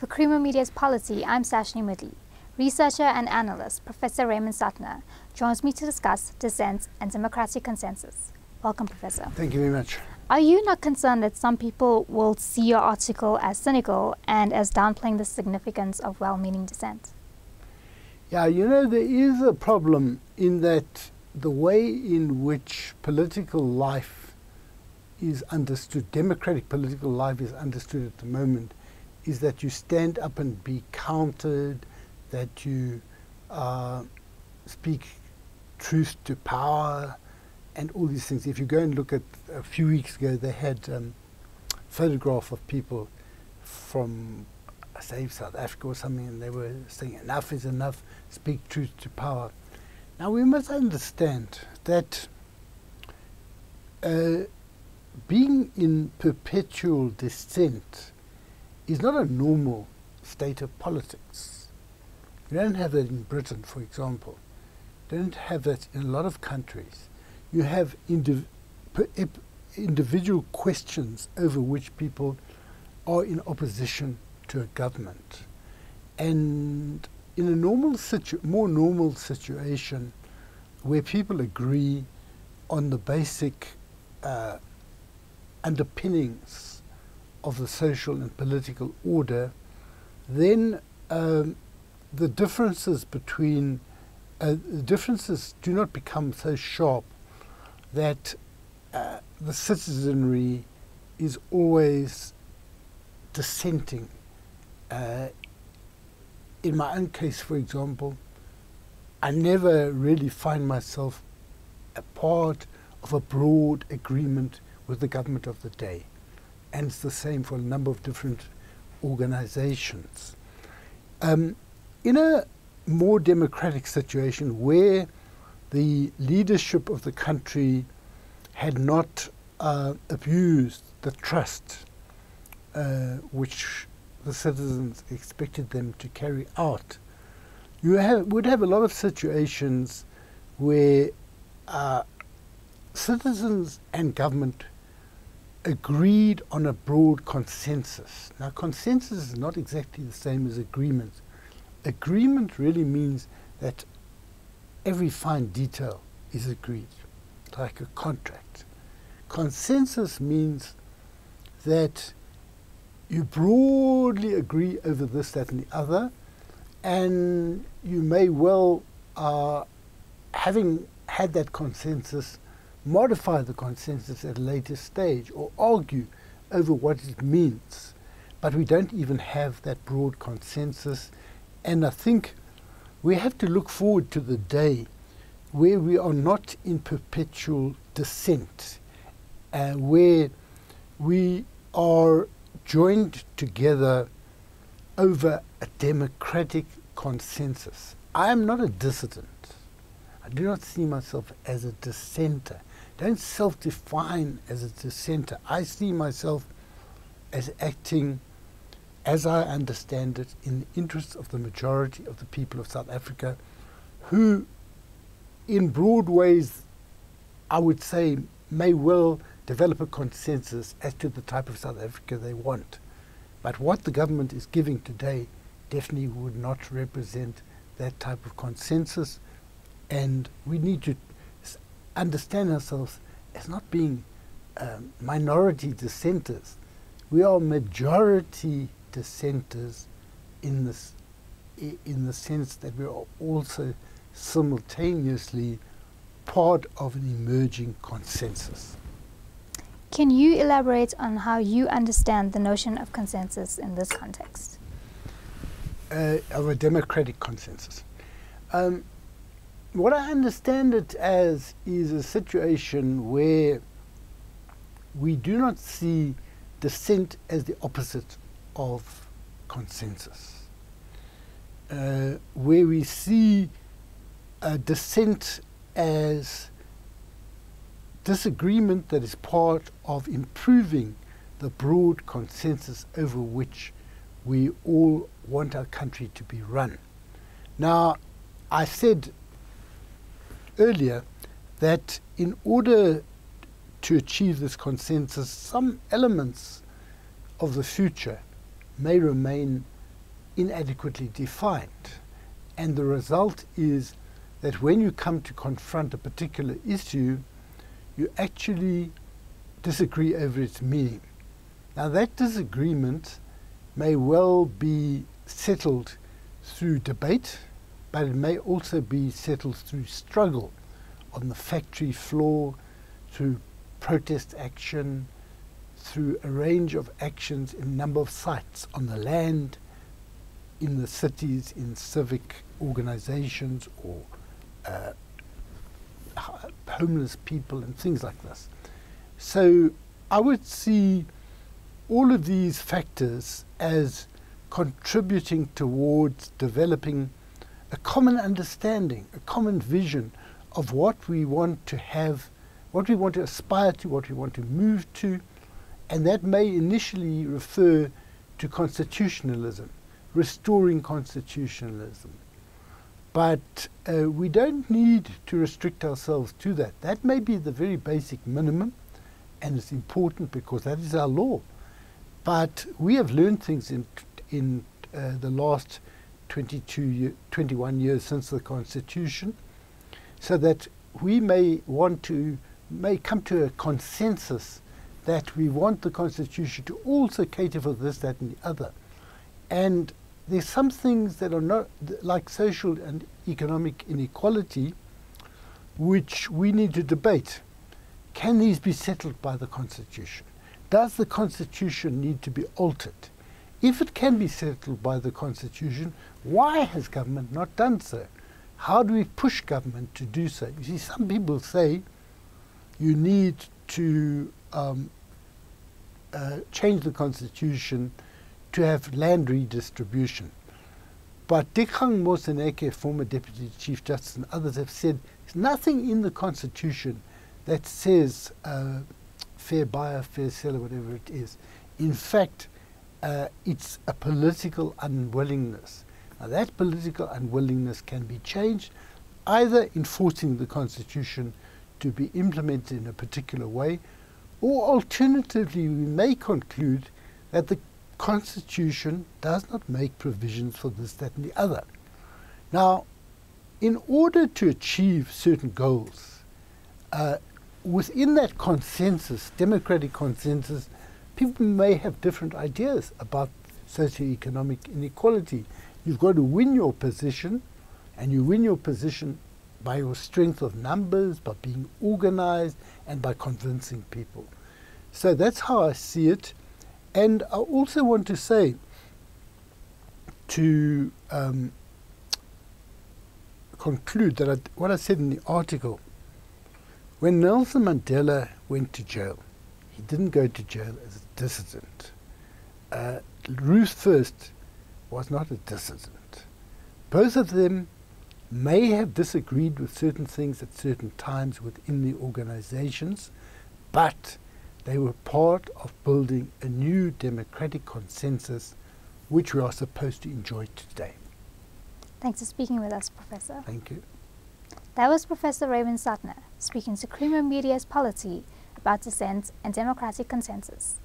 For Creamer Media's Polity, I'm Sashni Midley. Researcher and analyst Professor Raymond Suttner joins me to discuss dissent and democratic consensus. Welcome, Professor. Thank you very much. Are you not concerned that some people will see your article as cynical and as downplaying the significance of well-meaning dissent? Yeah, you know, there is a problem in that the way in which political life is understood, democratic political life is understood at the moment, is that you stand up and be counted, that you speak truth to power, and all these things. If you go and look at, a few weeks ago, they had a photograph of people from, say, South Africa or something, and they were saying, enough is enough, speak truth to power. Now, we must understand that being in perpetual dissent is not a normal state of politics. You don't have that in Britain, for example. You don't have that in a lot of countries. You have individual questions over which people are in opposition to a government. And in a normal more normal situation where people agree on the basic underpinnings of the social and political order, then the differences between the differences do not become so sharp that the citizenry is always dissenting. In my own case, for example, I never really find myself a part of a broad agreement with the government of the day. And it's the same for a number of different organizations. In a more democratic situation where the leadership of the country had not abused the trust which the citizens expected them to carry out, you would have a lot of situations where citizens and government agreed on a broad consensus. Now, consensus is not exactly the same as agreement. Agreement really means that every fine detail is agreed, like a contract. Consensus means that you broadly agree over this, that, and the other, and you may well, having had that consensus, modify the consensus at a later stage or argue over what it means. But we don't even have that broad consensus, and I think we have to look forward to the day where we are not in perpetual dissent, where we are joined together over a democratic consensus. I am not a dissident. I do not see myself as a dissenter. Don't self-define as a dissenter. I see myself as acting, as I understand it, in the interests of the majority of the people of South Africa, who in broad ways, I would say, may well develop a consensus as to the type of South Africa they want. But what the government is giving today definitely would not represent that type of consensus, and we need to understand ourselves as not being minority dissenters. We are majority dissenters in the sense that we are also simultaneously part of an emerging consensus. Can you elaborate on how you understand the notion of consensus in this context? Of a democratic consensus. What I understand it as is a situation where we do not see dissent as the opposite of consensus, where we see dissent as disagreement that is part of improving the broad consensus over which we all want our country to be run. Now, I said earlier that in order to achieve this consensus, some elements of the future may remain inadequately defined. And the result is that when you come to confront a particular issue, you actually disagree over its meaning. Now that disagreement may well be settled through debate, but it may also be settled through struggle on the factory floor, through protest action, through a range of actions in a number of sites on the land, in the cities, in civic organizations, or homeless people and things like this. So I would see all of these factors as contributing towards developing a common understanding, a common vision of what we want to have, what we want to aspire to, what we want to move to, and that may initially refer to constitutionalism, restoring constitutionalism. But we don't need to restrict ourselves to that. That may be the very basic minimum, and it's important because that is our law. But we have learned things in the last 21 years since the Constitution, so that we may come to a consensus that we want the Constitution to also cater for this, that, and the other. And there's some things that are not, like social and economic inequality, which we need to debate. Can these be settled by the Constitution? Does the Constitution need to be altered? If it can be settled by the Constitution, why has government not done so? How do we push government to do so? You see, some people say you need to change the Constitution to have land redistribution. But Dikgang Moseneke, former Deputy Chief Justice, and others have said there's nothing in the Constitution that says fair buyer, fair seller, whatever it is. In fact, it's a political unwillingness. Now that political unwillingness can be changed either in forcing the Constitution to be implemented in a particular way, or alternatively we may conclude that the Constitution does not make provisions for this, that, and the other. Now, in order to achieve certain goals, within that consensus, democratic consensus, people may have different ideas about socioeconomic inequality. You've got to win your position, and you win your position by your strength of numbers, by being organized, and by convincing people. So that's how I see it. And I also want to say to conclude that what I said in the article, when Nelson Mandela went to jail, he didn't go to jail as a dissident. Ruth First was not a dissident. Both of them may have disagreed with certain things at certain times within the organizations, but they were part of building a new democratic consensus which we are supposed to enjoy today. Thanks for speaking with us, Professor. Thank you. That was Professor Raymond Suttner speaking to Creamer Media's Polity about dissent and democratic consensus.